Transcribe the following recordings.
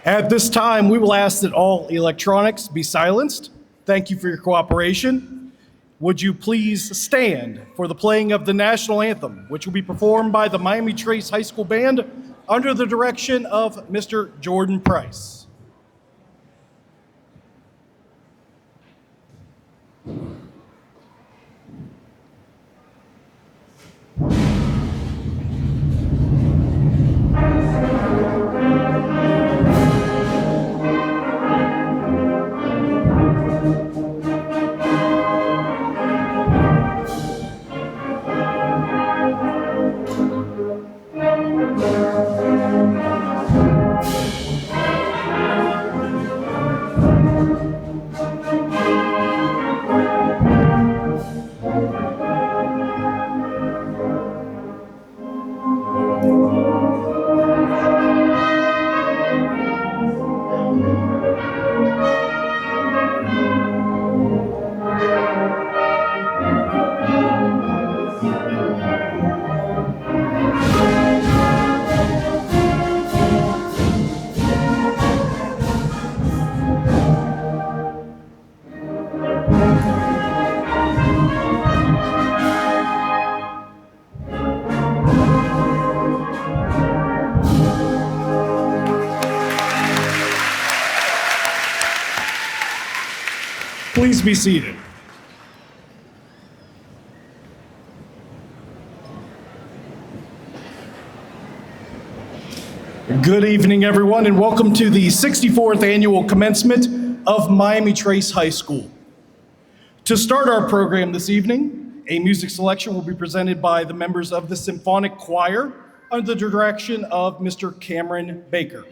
At this time, we will ask that all electronics be silenced. Thank you for your cooperation. Would you please stand for the playing of the national anthem, which will be performed by the Miami Trace High School Band under the direction of Mr. Jordan Price. Please be seated. Good evening, everyone, and welcome to the 64th annual commencement of Miami Trace High School. To start our program this evening, a music selection will be presented by the members of the Symphonic Choir under the direction of Mr. Cameron Baker.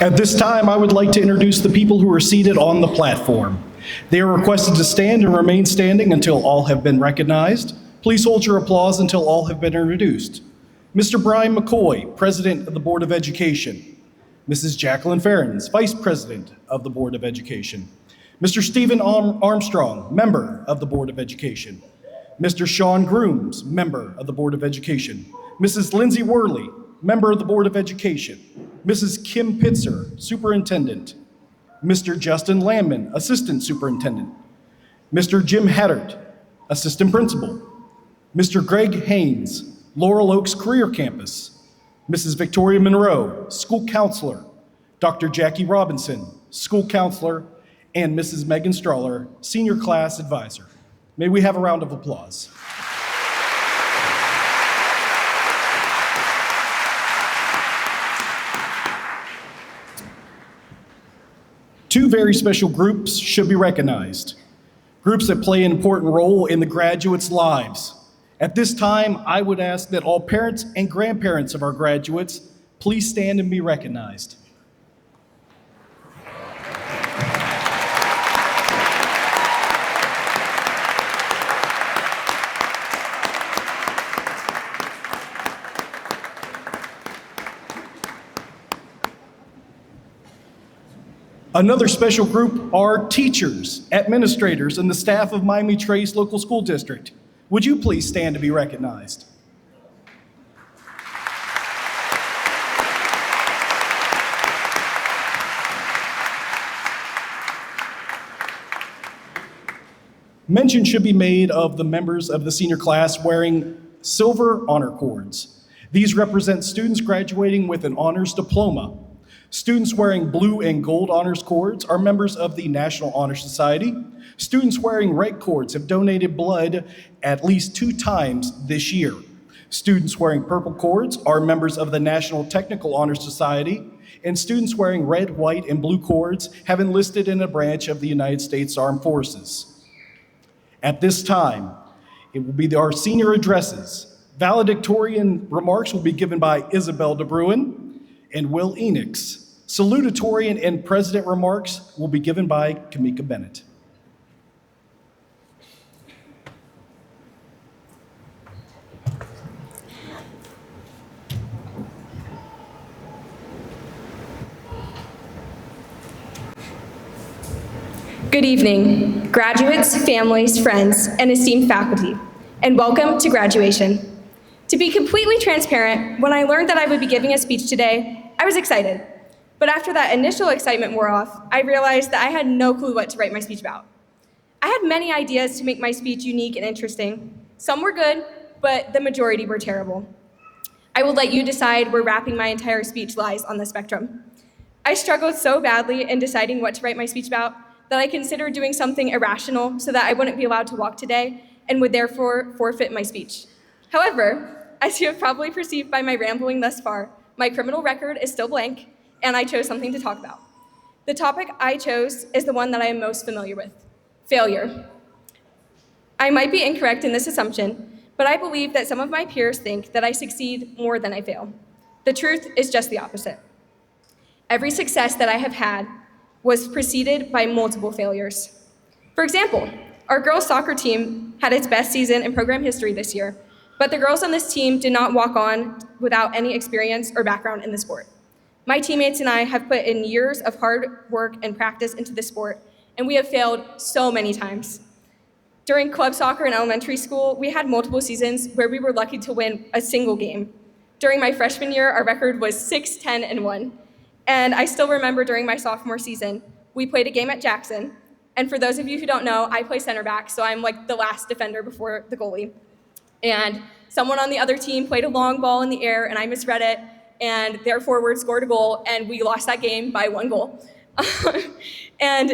At this time, I would like to introduce the people who are seated on the platform. They are requested to stand and remain standing until all have been recognized. Please hold your applause until all have been introduced. Mr. Brian McCoy, President of the Board of Education. Mrs. Jacqueline Ferrens, Vice President of the Board of Education. Mr. Stephen Armstrong, Member of the Board of Education. Mr. Sean Grooms, Member of the Board of Education. Mrs. Lindsay Worley, Member of the Board of Education. Mrs. Kim Pitzer, Superintendent. Mr. Justin Landman, Assistant Superintendent. Mr. Jim Haddard, Assistant Principal. Mr. Greg Haynes, Laurel Oaks Career Campus. Mrs. Victoria Monroe, School Counselor. Dr. Jackie Robinson, School Counselor, and Mrs. Megan Strahler, Senior Class Advisor. May we have a round of applause. Two very special groups should be recognized. Groups that play an important role in the graduates' lives. At this time, I would ask that all parents and grandparents of our graduates please stand and be recognized. Another special group are teachers, administrators, and the staff of Miami Trace Local School District. Would you please stand to be recognized? Mention should be made of the members of the senior class wearing silver honor cords. These represent students graduating with an honors diploma. Students wearing blue and gold honors cords are members of the National Honor Society. Students wearing red cords have donated blood at least 2 times this year. Students wearing purple cords are members of the National Technical Honor Society, and students wearing red, white, and blue cords have enlisted in a branch of the United States Armed Forces. At this time, it will be our senior addresses. Valedictorian remarks will be given by Isabel DeBruin and Will Enix. Salutatorian and President remarks will be given by Kamika Bennett. Good evening, graduates, families, friends, and esteemed faculty, and welcome to graduation. To be completely transparent, when I learned that I would be giving a speech today, I was excited. But after that initial excitement wore off, I realized that I had no clue what to write my speech about. I had many ideas to make my speech unique and interesting. Some were good, but the majority were terrible. I will let you decide where wrapping my entire speech lies on the spectrum. I struggled so badly in deciding what to write my speech about that I considered doing something irrational so that I wouldn't be allowed to walk today and would therefore forfeit my speech. However, as you have probably perceived by my rambling thus far, my criminal record is still blank, and I chose something to talk about. The topic I chose is the one that I am most familiar with: failure. I might be incorrect in this assumption, but I believe that some of my peers think that I succeed more than I fail. The truth is just the opposite. Every success that I have had was preceded by multiple failures. For example, our girls' soccer team had its best season in program history this year, but the girls on this team did not walk on without any experience or background in the sport. My teammates and I have put in years of hard work and practice into the sport, and we have failed so many times. During club soccer in elementary school, we had multiple seasons where we were lucky to win a single game. During my freshman year, our record was 6-10-1. And I still remember during my sophomore season, we played a game at Jackson. And for those of you who don't know, I play center back, so I'm like the last defender before the goalie. And someone on the other team played a long ball in the air, and I misread it, and their forward scored a goal, and we lost that game by 1 goal. And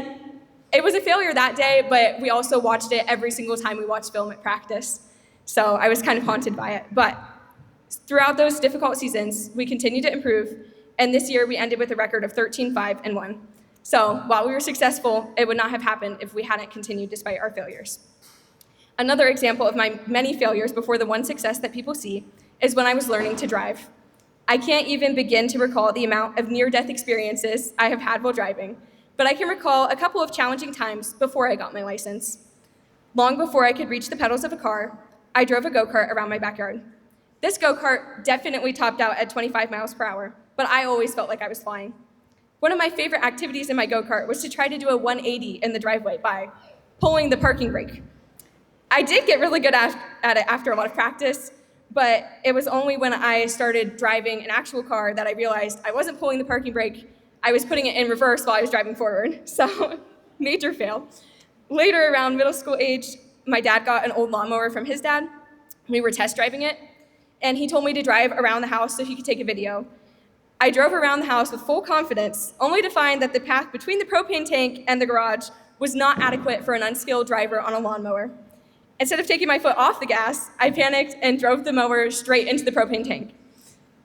it was a failure that day, but we also watched it every single time we watched film at practice. So I was kind of haunted by it. But throughout those difficult seasons, we continued to improve, and this year we ended with a record of 13-5-1. So while we were successful, it would not have happened if we hadn't continued despite our failures. Another example of my many failures before the one success that people see is when I was learning to drive. I can't even begin to recall the amount of near-death experiences I have had while driving, but I can recall a couple of challenging times before I got my license. Long before I could reach the pedals of a car, I drove a go-kart around my backyard. This go-kart definitely topped out at 25 miles per hour, but I always felt like I was flying. One of my favorite activities in my go-kart was to try to do a 180 in the driveway by pulling the parking brake. I did get really good at it after a lot of practice, but it was only when I started driving an actual car that I realized I wasn't pulling the parking brake, I was putting it in reverse while I was driving forward. So, major fail. Later, around middle school age, my dad got an old lawnmower from his dad. We were test driving it, and he told me to drive around the house so he could take a video. I drove around the house with full confidence, only to find that the path between the propane tank and the garage was not adequate for an unskilled driver on a lawnmower. Instead of taking my foot off the gas, I panicked and drove the mower straight into the propane tank.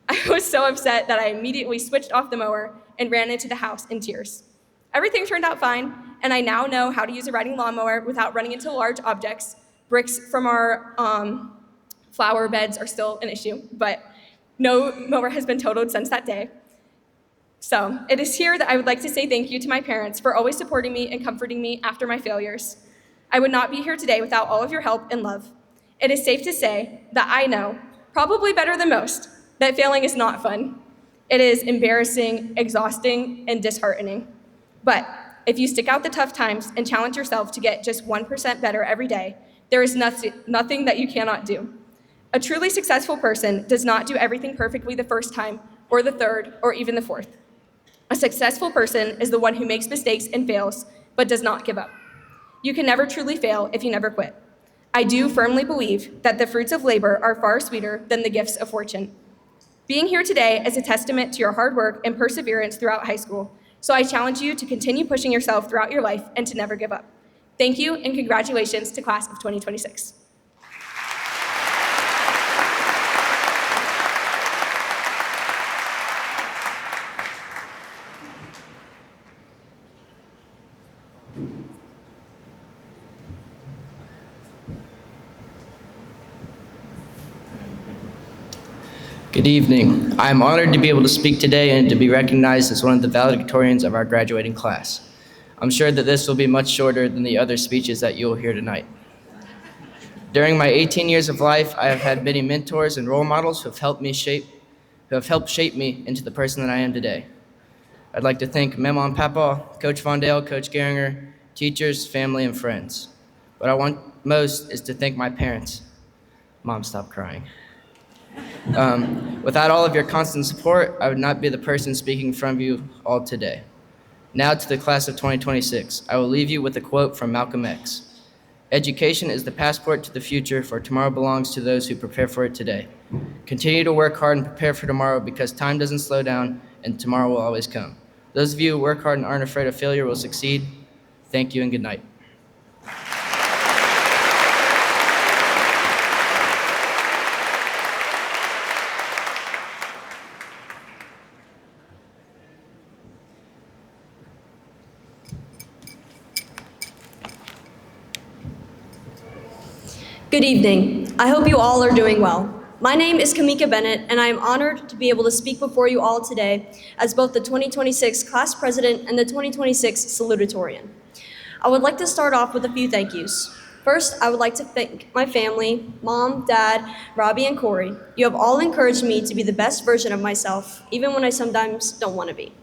I was so upset that I immediately switched off the mower and ran into the house in tears. Everything turned out fine, and I now know how to use a riding lawnmower without running into large objects. Bricks from our flower beds are still an issue, but no mower has been totaled since that day. So it is here that I would like to say thank you to my parents for always supporting me and comforting me after my failures. I would not be here today without all of your help and love. It is safe to say that I know, probably better than most, that failing is not fun. It is embarrassing, exhausting, and disheartening. But if you stick out the tough times and challenge yourself to get just 1% better every day, there is nothing that you cannot do. A truly successful person does not do everything perfectly the first time, or the third, or even the fourth. A successful person is the one who makes mistakes and fails, but does not give up. You can never truly fail if you never quit. I do firmly believe that the fruits of labor are far sweeter than the gifts of fortune. Being here today is a testament to your hard work and perseverance throughout high school, so I challenge you to continue pushing yourself throughout your life and to never give up. Thank you, and congratulations to class of 2026. Good evening. I am honored to be able to speak today and to be recognized as one of the valedictorians of our graduating class. I'm sure that this will be much shorter than the other speeches that you will hear tonight. During my 18 years of life, I have had many mentors and role models who have helped shape me into the person that I am today. I'd like to thank Mama and Papa, Coach Vondale, Coach Geringer, teachers, family, and friends. What I want most is to thank my parents. Mom, stop crying. Without all of your constant support, I would not be the person speaking in front of you all today. Now to the class of 2026, I will leave you with a quote from Malcolm X. Education is the passport to the future, for tomorrow belongs to those who prepare for it today. Continue to work hard and prepare for tomorrow, because time doesn't slow down and tomorrow will always come. Those of you who work hard and aren't afraid of failure will succeed. Thank you and good night. Good evening. I hope you all are doing well. My name is Kamika Bennett, and I am honored to be able to speak before you all today as both the 2026 class president and the 2026 salutatorian. I would like to start off with a few thank yous. First, I would like to thank my family, Mom, Dad, Robbie, and Corey. You have all encouraged me to be the best version of myself, even when I sometimes don't want to be.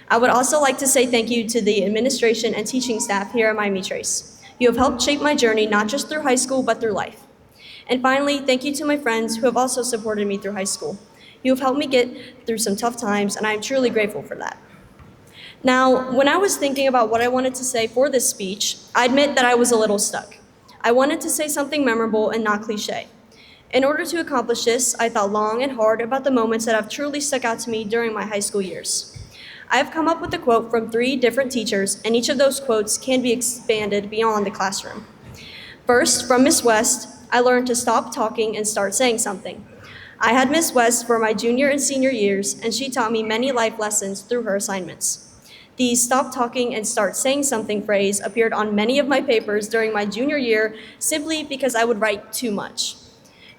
I would also like to say thank you to the administration and teaching staff here at Miami Trace. You have helped shape my journey not just through high school, but through life. And finally, thank you to my friends who have also supported me through high school. You have helped me get through some tough times, and I am truly grateful for that. Now, when I was thinking about what I wanted to say for this speech, I admit that I was a little stuck. I wanted to say something memorable and not cliche. In order to accomplish this, I thought long and hard about the moments that have truly stuck out to me during my high school years. I have come up with a quote from 3 different teachers, and each of those quotes can be expanded beyond the classroom. First, from Miss West, I learned to stop talking and start saying something. I had Miss West for my junior and senior years, and she taught me many life lessons through her assignments. The stop talking and start saying something phrase appeared on many of my papers during my junior year simply because I would write too much.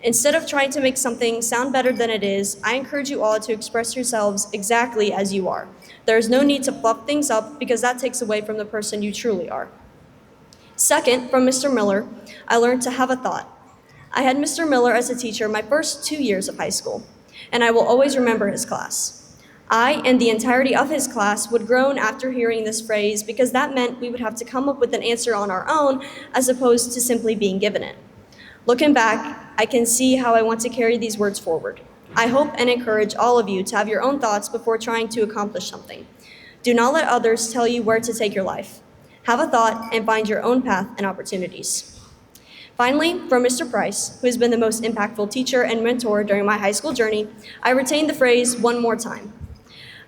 Instead of trying to make something sound better than it is, I encourage you all to express yourselves exactly as you are. There is no need to fluff things up because that takes away from the person you truly are. Second, from Mr. Miller, I learned to have a thought. I had Mr. Miller as a teacher my first 2 years of high school, and I will always remember his class. I and the entirety of his class would groan after hearing this phrase because that meant we would have to come up with an answer on our own as opposed to simply being given it. Looking back, I can see how I want to carry these words forward. I hope and encourage all of you to have your own thoughts before trying to accomplish something. Do not let others tell you where to take your life. Have a thought and find your own path and opportunities. Finally, from Mr. Price, who has been the most impactful teacher and mentor during my high school journey, I retain the phrase, "one more time."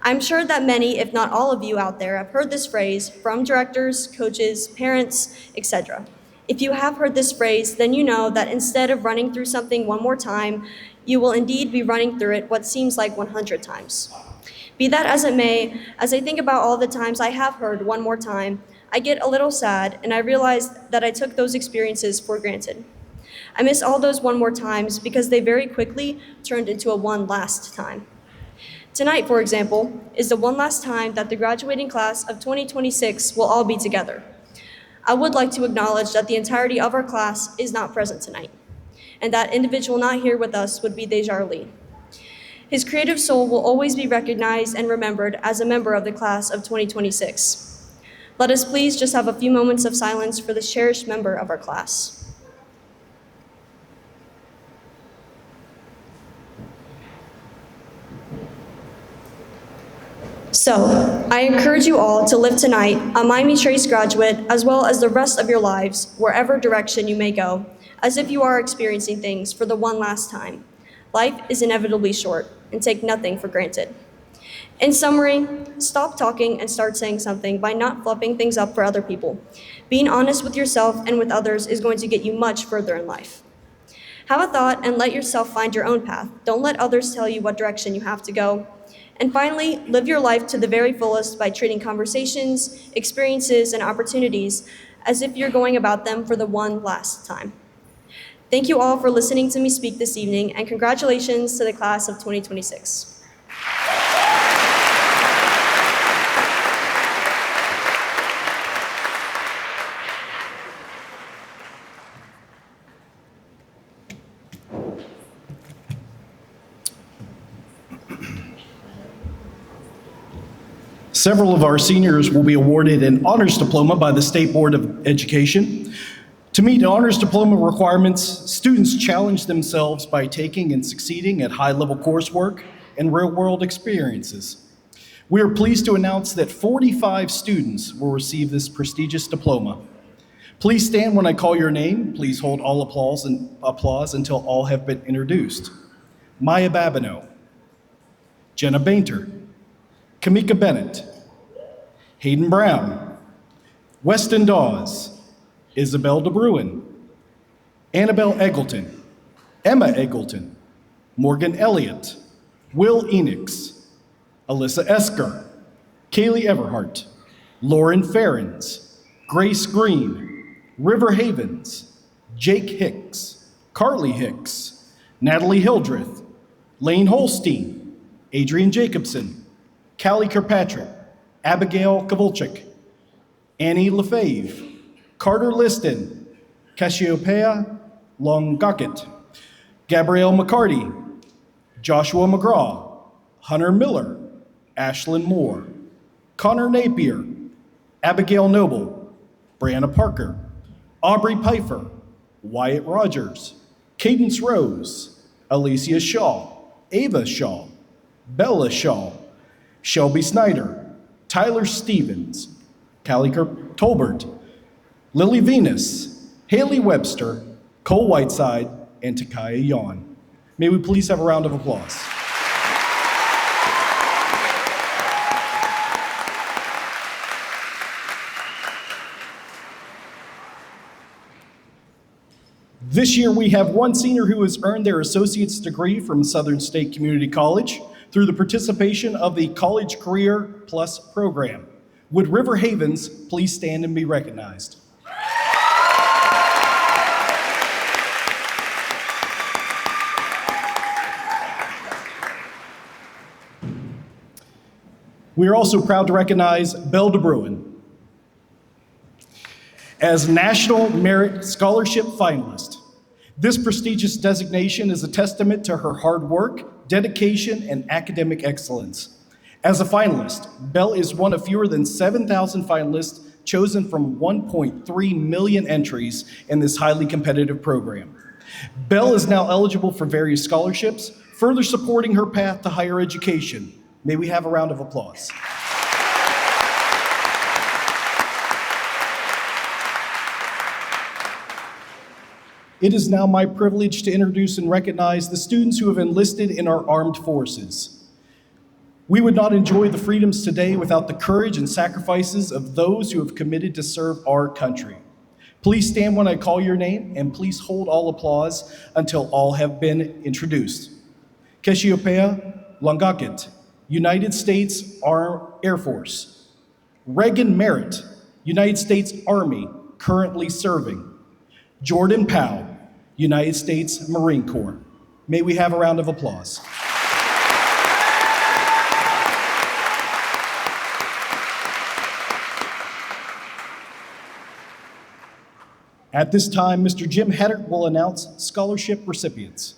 I'm sure that many, if not all of you out there, have heard this phrase from directors, coaches, parents, etc. If you have heard this phrase, then you know that instead of running through something one more time, you will indeed be running through it what seems like 100 times. Be that as it may, as I think about all the times I have heard "one more time," I get a little sad and I realize that I took those experiences for granted. I miss all those "one more times" because they very quickly turned into a "one last time." Tonight, for example, is the one last time that the graduating class of 2026 will all be together. I would like to acknowledge that the entirety of our class is not present tonight, and that individual not here with us would be Dejar Lee. His creative soul will always be recognized and remembered as a member of the class of 2026. Let us please just have a few moments of silence for this cherished member of our class. So, I encourage you all to live tonight, a Miami Trace graduate, as well as the rest of your lives, wherever direction you may go, as if you are experiencing things for the one last time. Life is inevitably short, and take nothing for granted. In summary, stop talking and start saying something by not fluffing things up for other people. Being honest with yourself and with others is going to get you much further in life. Have a thought and let yourself find your own path. Don't let others tell you what direction you have to go. And finally, live your life to the very fullest by treating conversations, experiences, and opportunities as if you're going about them for the one last time. Thank you all for listening to me speak this evening, and congratulations to the class of 2026. Several of our seniors will be awarded an honors diploma by the State Board of Education. To meet honors diploma requirements, students challenge themselves by taking and succeeding at high-level coursework and real-world experiences. We are pleased to announce that 45 students will receive this prestigious diploma. Please stand when I call your name. Please hold all applause until all have been introduced. Maya Babineau, Jenna Bainter, Kamika Bennett, Hayden Brown, Weston Dawes, Isabel DeBruin, Annabelle Eggleton, Emma Eggleton, Morgan Elliott, Will Enix, Alyssa Esker, Kaylee Everhart, Lauren Ferrens, Grace Green, River Havens, Jake Hicks, Carly Hicks, Natalie Hildreth, Lane Holstein, Adrian Jacobson, Callie Kirkpatrick, Abigail Kovalchik, Annie Lefebvre, Carter Liston, Cassiopeia Longaket, Gabrielle McCarty, Joshua McGraw, Hunter Miller, Ashlyn Moore, Connor Napier, Abigail Noble, Brianna Parker, Aubrey Pfeiffer, Wyatt Rogers, Cadence Rose, Alicia Shaw, Ava Shaw, Bella Shaw, Shelby Snyder, Tyler Stevens, Callie Tolbert, Lily Venus, Haley Webster, Cole Whiteside, and Takaya Yawn. May we please have a round of applause. This year we have one senior who has earned their associate's degree from Southern State Community College through the participation of the College Career Plus program. Would River Havens please stand and be recognized? We are also proud to recognize Belle de Bruin as National Merit Scholarship finalist. This prestigious designation is a testament to her hard work, dedication, and academic excellence. As a finalist, Belle is one of fewer than 7,000 finalists chosen from 1.3 million entries in this highly competitive program. Belle is now eligible for various scholarships, further supporting her path to higher education. May we have a round of applause? It is now my privilege to introduce and recognize the students who have enlisted in our armed forces. We would not enjoy the freedoms today without the courage and sacrifices of those who have committed to serve our country. Please stand when I call your name, and please hold all applause until all have been introduced. Cassiopeia Langakit, United States Air Force. Reagan Merritt, United States Army, currently serving. Jordan Powell, United States Marine Corps. May we have a round of applause? At this time, Mr. Jim Hedrick will announce scholarship recipients.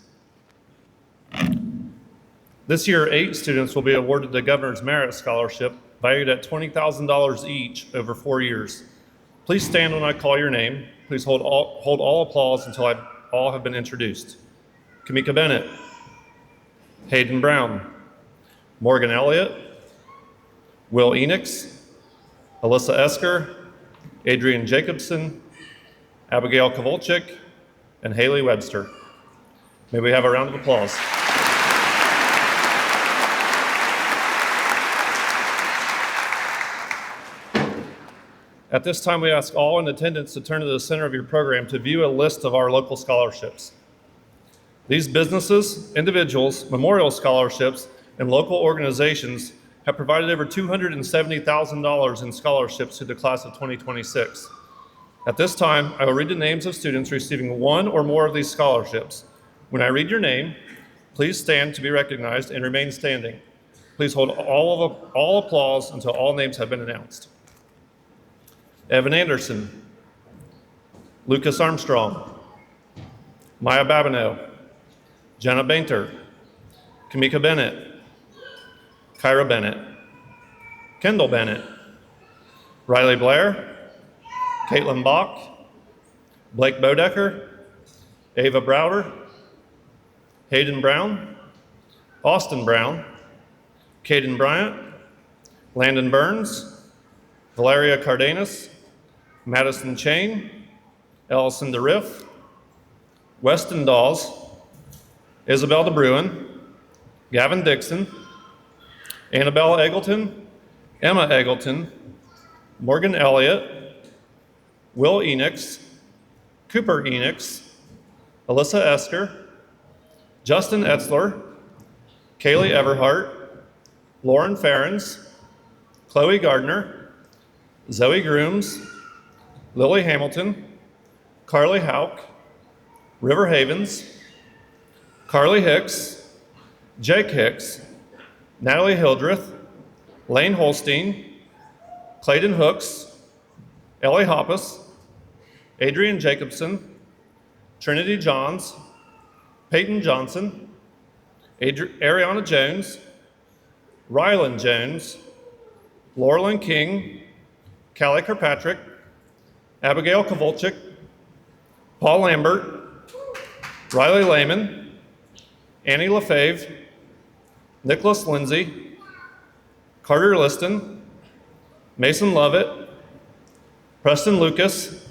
This year, 8 students will be awarded the Governor's Merit Scholarship, valued at $20,000 each over 4 years. Please stand when I call your name. Please hold all applause until all have been introduced. Kamika Bennett, Hayden Brown, Morgan Elliott, Will Enix, Alyssa Esker, Adrian Jacobson, Abigail Kovalchik, and Haley Webster. May we have a round of applause? At this time, we ask all in attendance to turn to the center of your program to view a list of our local scholarships. These businesses, individuals, memorial scholarships, and local organizations have provided over $270,000 in scholarships to the class of 2026. At this time, I will read the names of students receiving one or more of these scholarships. When I read your name, please stand to be recognized and remain standing. Please hold all applause until all names have been announced. Evan Anderson, Lucas Armstrong, Maya Babineau, Jenna Bainter, Kamika Bennett, Kyra Bennett, Kendall Bennett, Riley Blair, Caitlin Bach, Blake Bodecker, Ava Browder, Hayden Brown, Austin Brown, Caden Bryant, Landon Burns, Valeria Cardenas, Madison Chain, Ellison DeRiff, Weston Dawes, Isabel de Bruin, Gavin Dixon, Annabelle Eggleton, Emma Eggleton, Morgan Elliott, Will Enix, Cooper Enix, Alyssa Esker, Justin Etzler, Kaylee Everhart, Lauren Ferens, Chloe Gardner, Zoe Grooms, Lily Hamilton, Carly Hauk, River Havens, Carly Hicks, Jake Hicks, Natalie Hildreth, Lane Holstein, Clayton Hooks, Ellie Hoppus, Adrian Jacobson, Trinity Johns, Peyton Johnson, Ariana Jones, Rylan Jones, Laurelyn King, Callie Kirkpatrick, Abigail Kovalchik, Paul Lambert, Riley Lehman, Annie LaFave, Nicholas Lindsay, Carter Liston, Mason Lovett, Preston Lucas,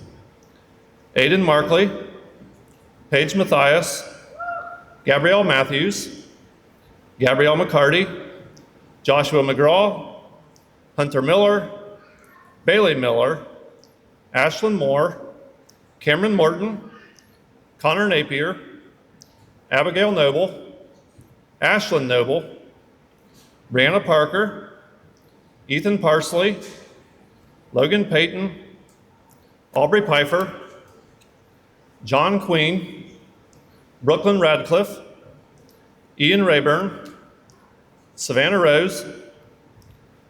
Aiden Markley, Paige Mathias, Gabrielle Matthews, Gabrielle McCarty, Joshua McGraw, Hunter Miller, Bailey Miller, Ashlyn Moore, Cameron Morton, Connor Napier, Abigail Noble, Ashlyn Noble, Brianna Parker, Ethan Parsley, Logan Payton, Aubrey Pfeiffer, John Queen, Brooklyn Radcliffe, Ian Rayburn, Savannah Rose,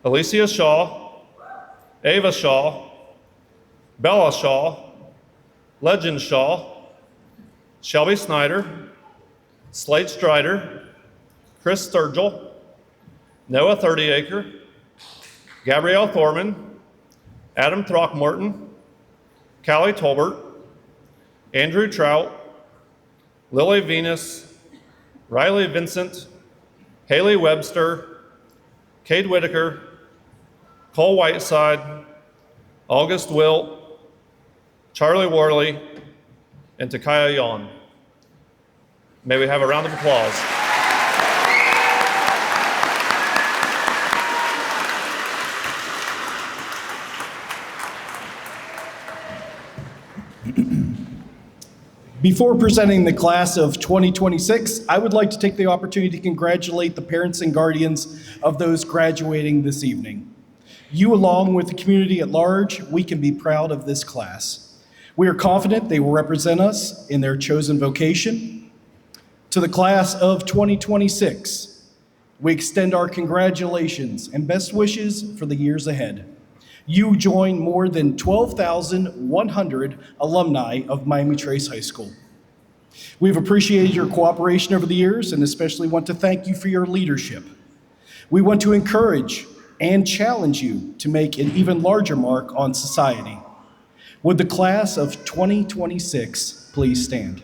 Alicia Shaw, Ava Shaw, Bella Shaw, Legend Shaw, Shelby Snyder, Slate Strider, Chris Sturgill, Noah 30acre, Gabrielle Thorman, Adam Throckmorton, Callie Tolbert, Andrew Trout, Lily Venus, Riley Vincent, Haley Webster, Cade Whitaker, Cole Whiteside, August Wilt, Charlie Worley, and Takaya Yawn. May we have a round of applause. Before presenting the class of 2026, I would like to take the opportunity to congratulate the parents and guardians of those graduating this evening. You, along with the community at large, we can be proud of this class. We are confident they will represent us in their chosen vocation. To the class of 2026, we extend our congratulations and best wishes for the years ahead. You join more than 12,100 alumni of Miami Trace High School. We've appreciated your cooperation over the years and especially want to thank you for your leadership. We want to encourage and challenge you to make an even larger mark on society. Would the class of 2026 please stand?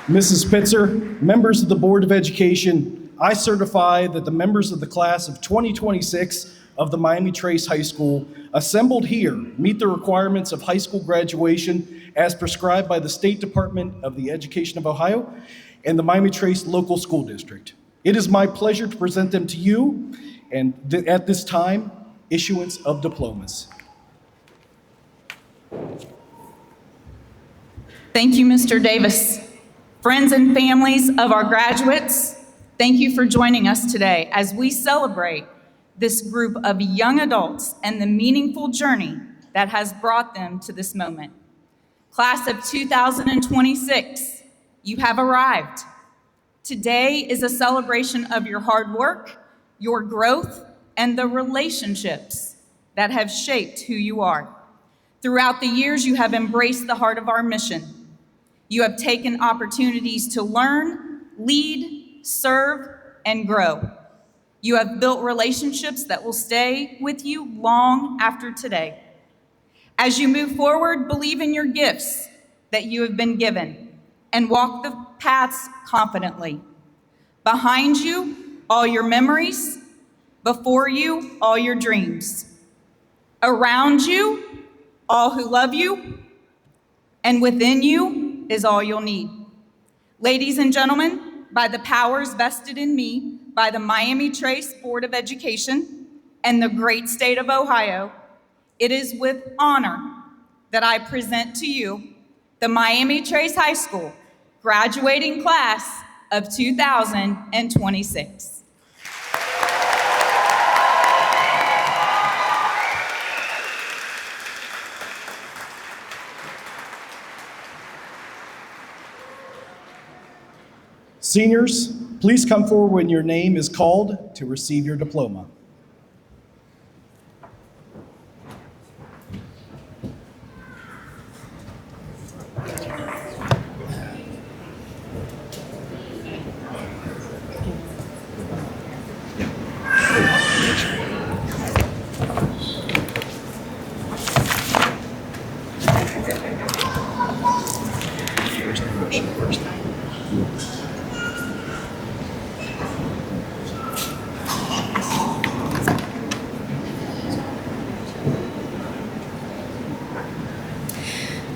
Mrs. Pitzer, members of the Board of Education, I certify that the members of the class of 2026 of the Miami Trace High School assembled here meet the requirements of high school graduation as prescribed by the State Department of the Education of Ohio and the Miami Trace Local School District. It is my pleasure to present them to you, and at this time, issuance of diplomas. Thank you, Mr. Davis. Friends and families of our graduates, thank you for joining us today as we celebrate this group of young adults and the meaningful journey that has brought them to this moment. Class of 2026, you have arrived. Today is a celebration of your hard work, your growth, and the relationships that have shaped who you are. Throughout the years, you have embraced the heart of our mission. You have taken opportunities to learn, lead, serve, and grow. You have built relationships that will stay with you long after today. As you move forward, believe in your gifts that you have been given and walk the paths confidently. Behind you, all your memories. Before you, all your dreams. Around you, all who love you. And within you is all you'll need. Ladies and gentlemen, by the powers vested in me by the Miami Trace Board of Education and the great state of Ohio, it is with honor that I present to you the Miami Trace High School graduating class of 2026. Seniors, please come forward when your name is called to receive your diploma.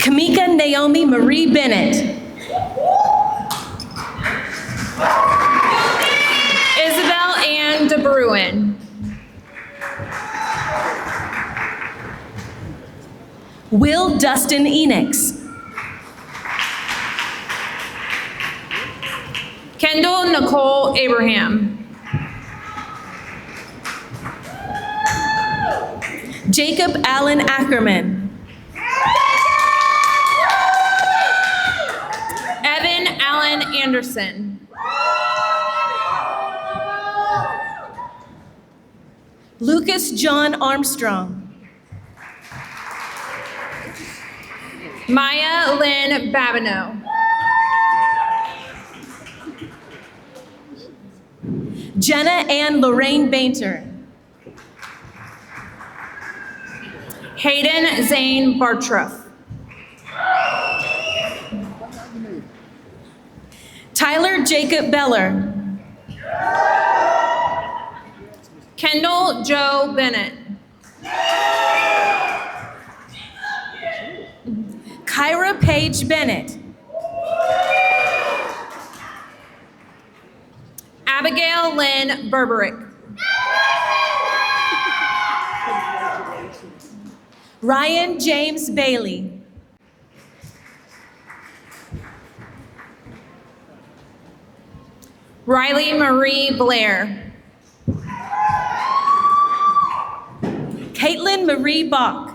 Kamika Naomi Marie Bennett. Isabel Ann DeBruin. Will Dustin Enix. Kendall Nicole Abraham. Jacob Allen Ackerman. Evan Allen Anderson. Lucas John Armstrong. Maya Lynn Babineau. Jenna Ann Lorraine Bainter. Hayden Zane Bartruff. Tyler Jacob Beller. Kendall Joe Bennett. Kyra Paige Bennett. Abigail Lynn Berberick. Ryan James Bailey. Riley Marie Blair. Caitlin Marie Bach.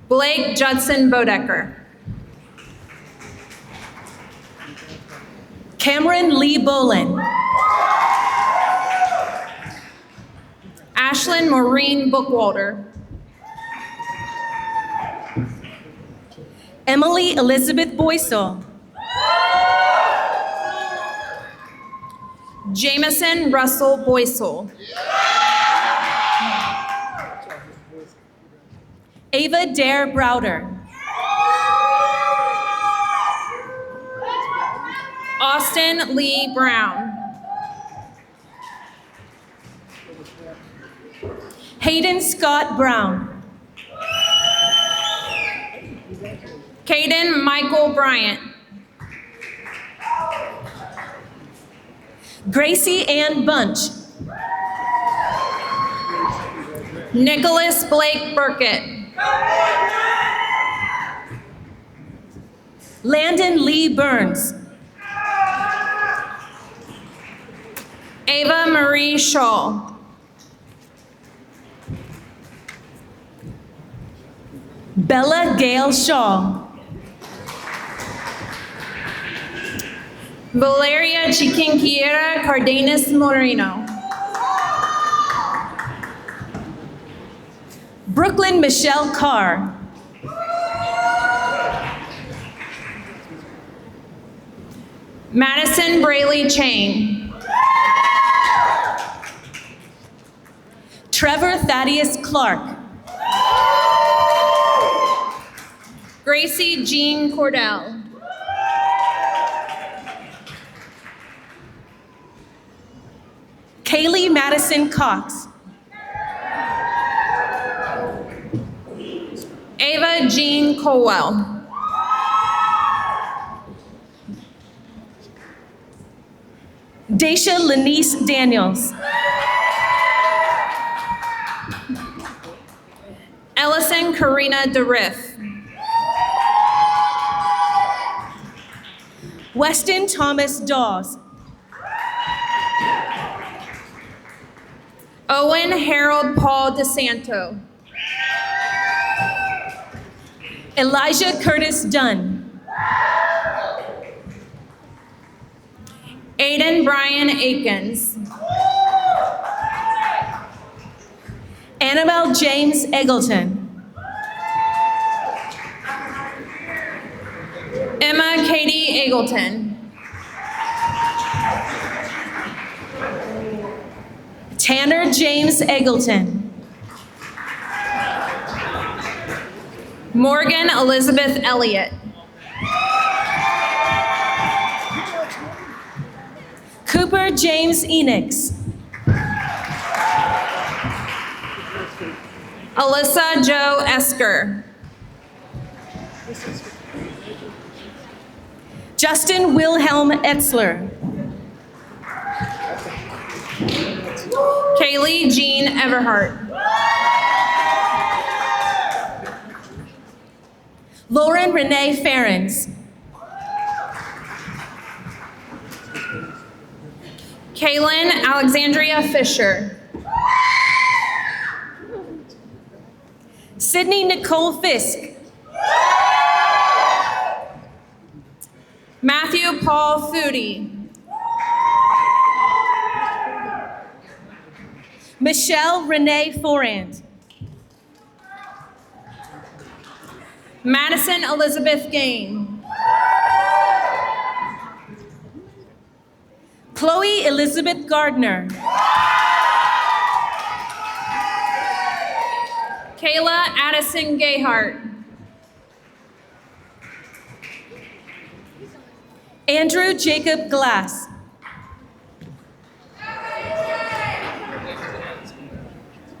Blake Judson Bodecker. Cameron Lee Bolin. Ashlyn Maureen Bookwalter. Emily Elizabeth Boysall. Jameson Russell Boysall. Ava Dare Browder. Austin Lee Brown. Hayden Scott Brown. Caden Michael Bryant. Gracie Ann Bunch. Nicholas Blake Burkett. Landon Lee Burns. Ava Marie Shaw. Bella Gail Shaw. Valeria Chiquinquiera Cardenas Moreno. Brooklyn Michelle Carr. Madison Brayley Chang. Trevor Thaddeus Clark. Gracie Jean Cordell. Kaylee Madison Cox. Ava Jean Colwell. Daisha Lanice Daniels. Ellison Karina DeRiff. Weston Thomas Dawes. Owen Harold Paul DeSanto. Elijah Curtis Dunn. Aiden Brian Akins. Annabelle James Eggleton. Emma Katie Eagleton. Tanner James Eggleton. Morgan Elizabeth Elliott. Cooper James Enix. Alyssa Joe Esker. Justin Wilhelm Etzler. Kaylee Jean Everhart. Lauren Renee Ferens. Kaylin Alexandria Fisher. Sydney Nicole Fisk. Matthew Paul Foodie. Michelle Renee Forand. Madison Elizabeth Gain. Chloe Elizabeth Gardner. Kayla Addison Gayhart. Andrew Jacob Glass.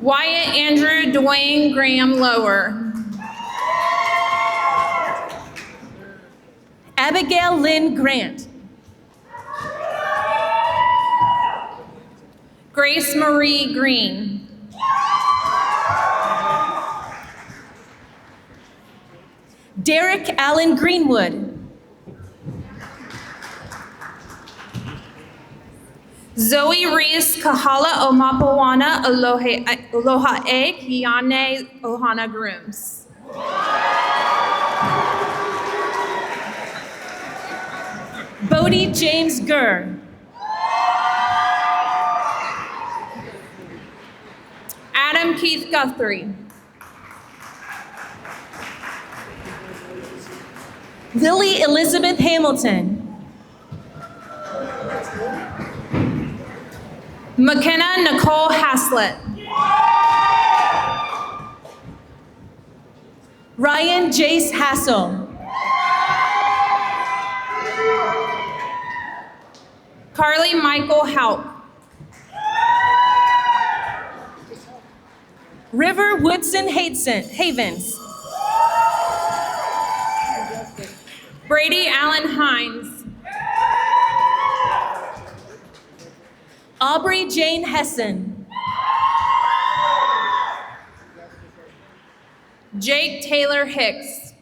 Wyatt Andrew Dwayne Graham Lower. Abigail Lynn Grant. Grace Marie Green. Derek Allen Greenwood. Zoe Reese Kahala Omapawana Aloha E Hiane Ohana Grooms. Bodie James Gurr. Adam Keith Guthrie. Lily Elizabeth Hamilton. McKenna Nicole Haslett. Ryan Jace Hassel. Carly Michael Haupt. River Woodson Havens. Brady Allen Hines. Aubrey Jane Hessen. Jake Taylor Hicks.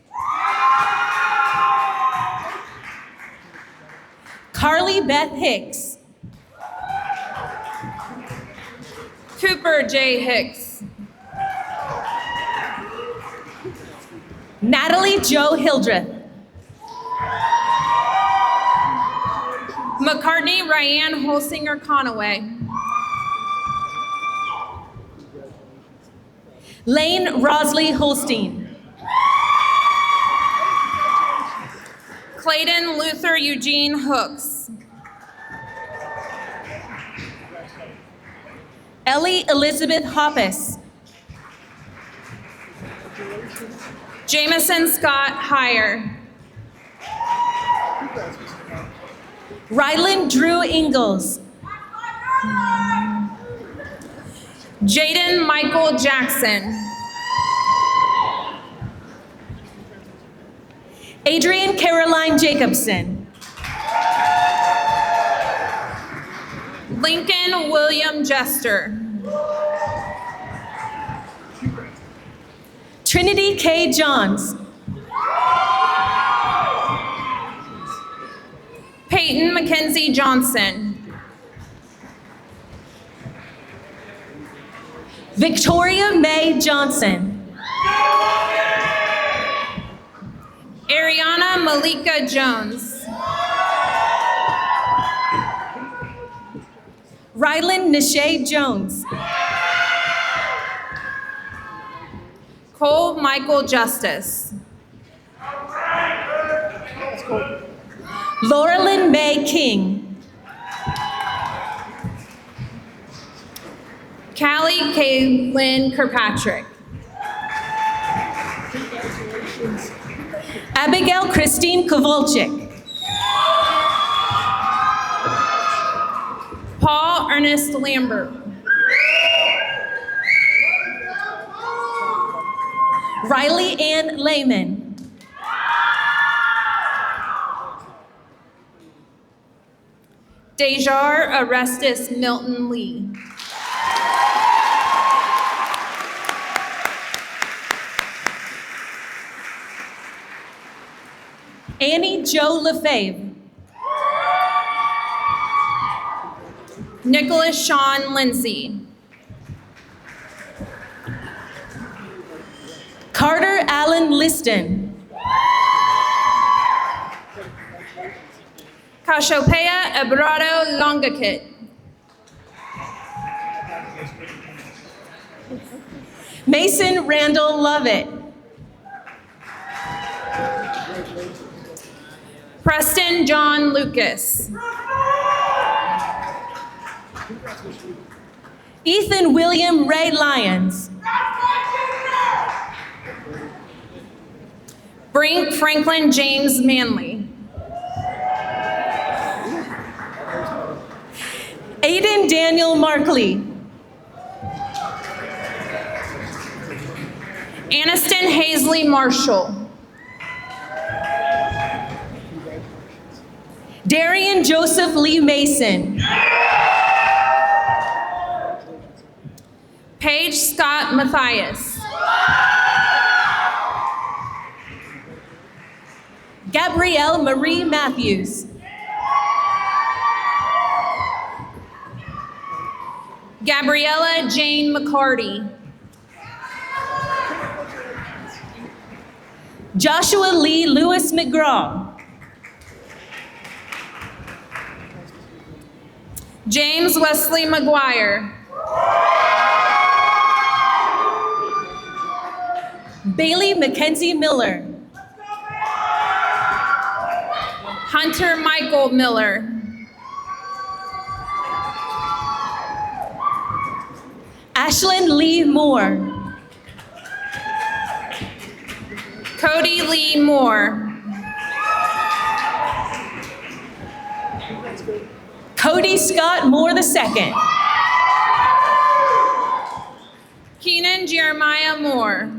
Carly Beth Hicks. Cooper J. Hicks. Natalie Jo Hildreth. McCartney Ryan Holsinger Conaway. Lane Rosley Holstein. Clayton Luther Eugene Hooks. Ellie Elizabeth Hoppus. Jameson Scott Heyer. Ryland Drew Ingalls. Jaden Michael Jackson. Adrian Caroline Jacobson. Lincoln William Jester. Trinity K. Johns. Peyton Mackenzie Johnson. Victoria May Johnson. Ariana Malika Jones. Rylan Nishay Jones. Cole Michael Justice. Laurelyn May King. Callie Kaylin Kirkpatrick. Abigail Christine Kowalczyk. Paul Ernest Lambert. Riley Ann Lehman. Dejar Arestus Milton Lee. Annie Jo Lefebvre. Nicholas Sean Lindsay. Carter Allen Liston. Cassiopeia Ebrado Longakit. Mason Randall Lovett. Preston John Lucas. Ethan William Ray Lyons. Brink Franklin James Manley. Aiden Daniel Markley. Aniston Hazley Marshall. Darian Joseph Lee Mason. Paige Scott Matthias. Gabrielle Marie Matthews. Gabriella Jane McCarty. Joshua Lee Lewis McGraw. James Wesley McGuire. Bailey Mackenzie Miller. Hunter Michael Miller. Ashlyn Lee Moore. Cody Lee Moore. Cody Scott Moore II. Keenan Jeremiah Moore.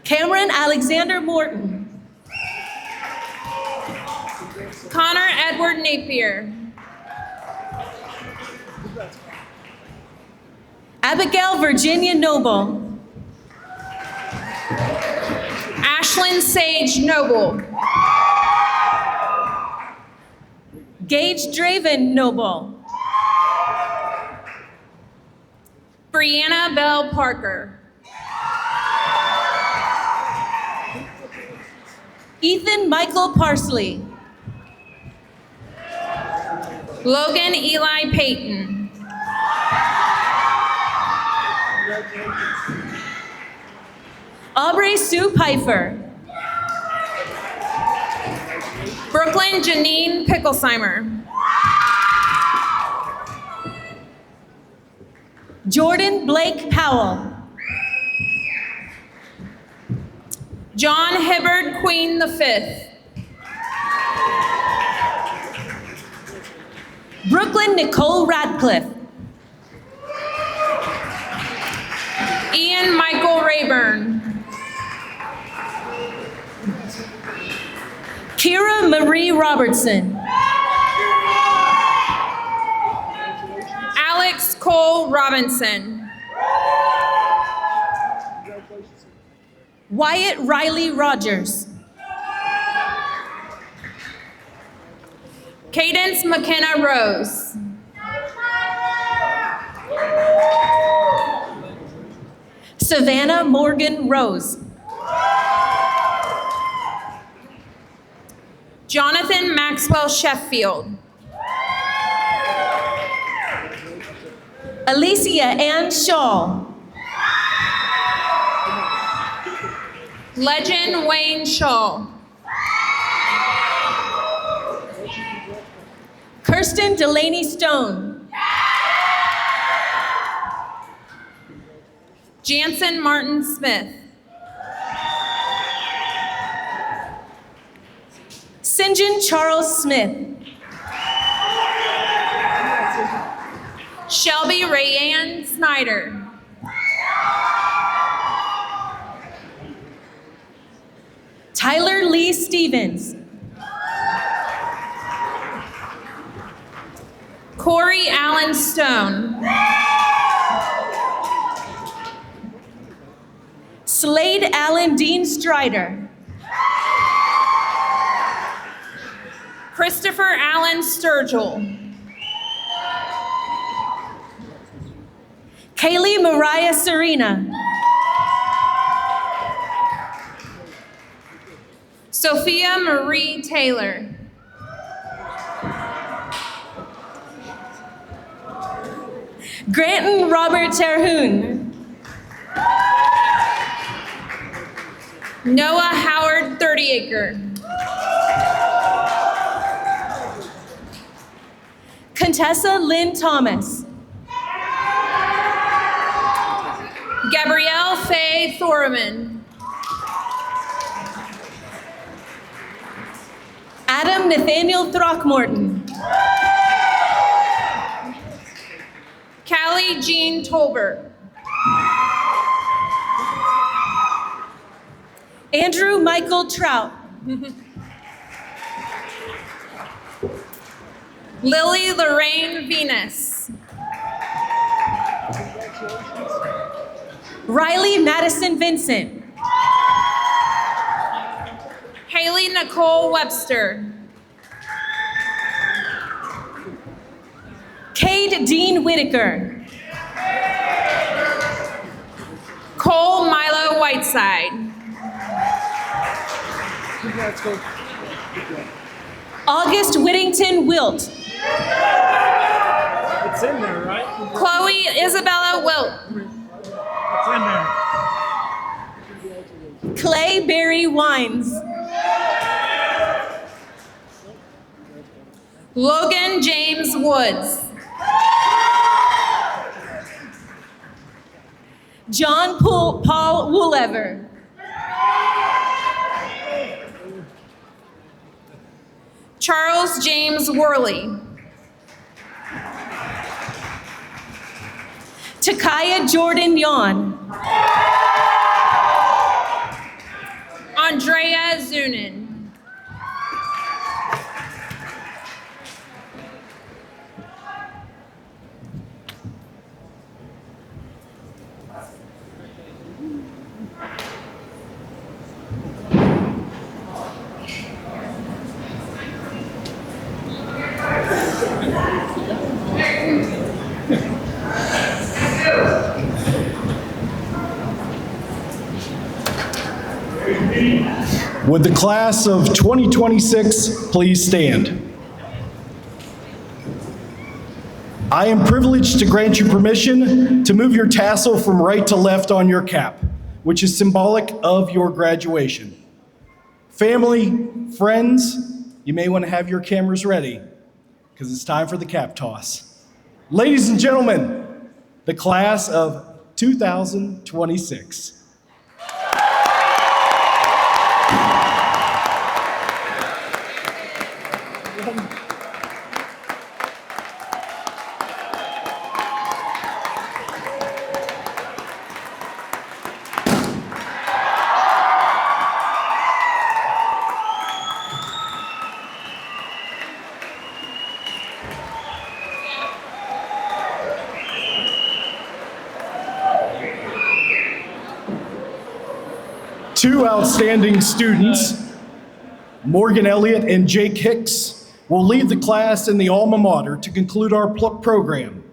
Cameron Alexander Morton. Connor Edward Napier. Abigail Virginia Noble. Ashlyn Sage Noble. Gage Draven Noble. Brianna Bell Parker. Ethan Michael Parsley. Logan Eli Payton. Aubrey Sue Pfeiffer. Brooklyn Janine Picklesheimer. Jordan Blake Powell. John Hibbard Queen V. Brooklyn Nicole Radcliffe. Ian Michael Rayburn. Kira Marie Robertson. Alex Cole Robinson. Wyatt Riley Rogers. Cadence McKenna Rose. Savannah Morgan Rose. Jonathan Maxwell Sheffield. Alicia Ann Shaw. Legend Wayne Shaw. Kirsten Delaney Stone. Jansen Martin Smith. St. John Charles Smith. Shelby Rayanne Snyder. Tyler Lee Stevens. Corey Allen Stone. Slade Allen Dean Strider. Christopher Allen Sturgill. Kaylee Mariah Serena. Sophia Marie Taylor. Granton Robert Terhune. Noah Howard 30acre. Contessa Lynn Thomas. Gabrielle Faye Thorman. Adam Nathaniel Throckmorton. Callie Jean Tolbert. Andrew Michael Trout. Lily Lorraine Venus. Riley Madison Vincent. Haley Nicole Webster. Cade Dean Whitaker. Cole Milo Whiteside. August Whittington Wilt. It's in there, right? Chloe Isabella Wilt. It's in there. Clay Berry Wines. Logan James Woods. John Paul Woolever. Charles James Worley. Takaya Jordan Yawn. Andrea Zunin. Would the class of 2026 please stand? I am privileged to grant you permission to move your tassel from right to left on your cap, which is symbolic of your graduation. Family, friends, you may want to have your cameras ready because it's time for the cap toss. Ladies and gentlemen, the class of 2026. Two outstanding students, Morgan Elliott and Jake Hicks, will lead the class in the alma mater to conclude our program.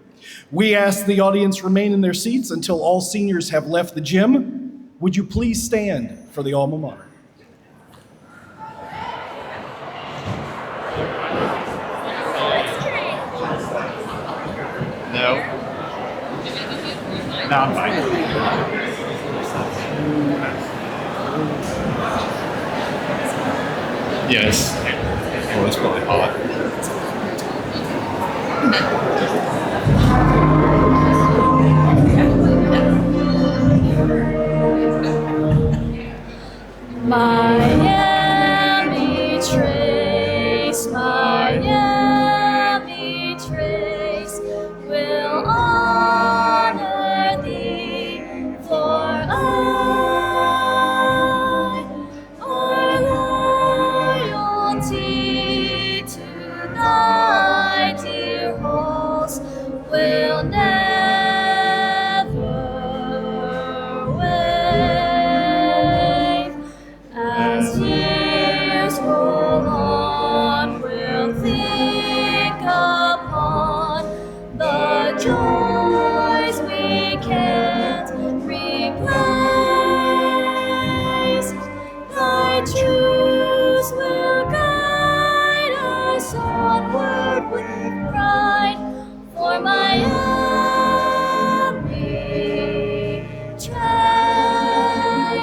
We ask the audience remain in their seats until all seniors have left the gym. Would you please stand for the alma mater? No. No, I'm fine. Yes. Oh, it's probably hot. Miami Trace, Miami Trace will honor thee, for our loyalty to thy dear halls will never wave.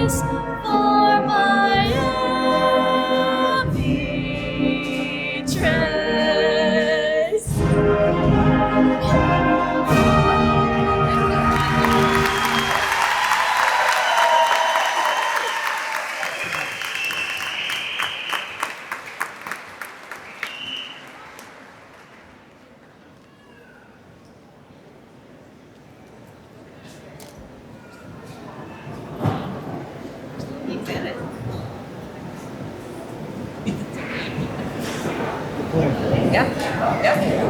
trace for Miami trace.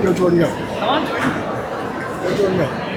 Go, Jordan, go. Come on, Jordan. Go, Jordan, go.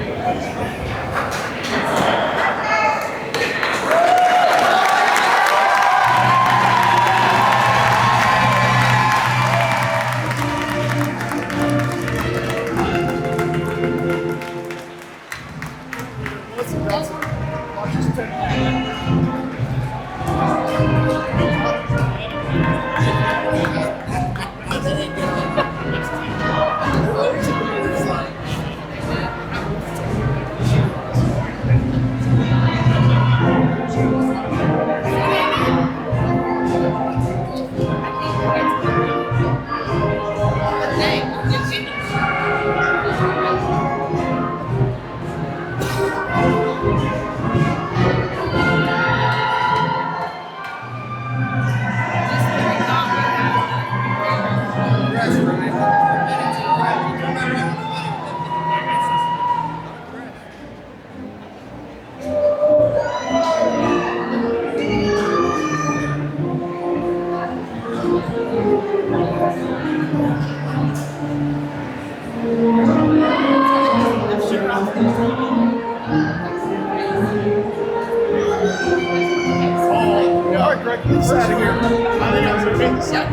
All right, Greg, get us out of here. I think I'm going to make this up.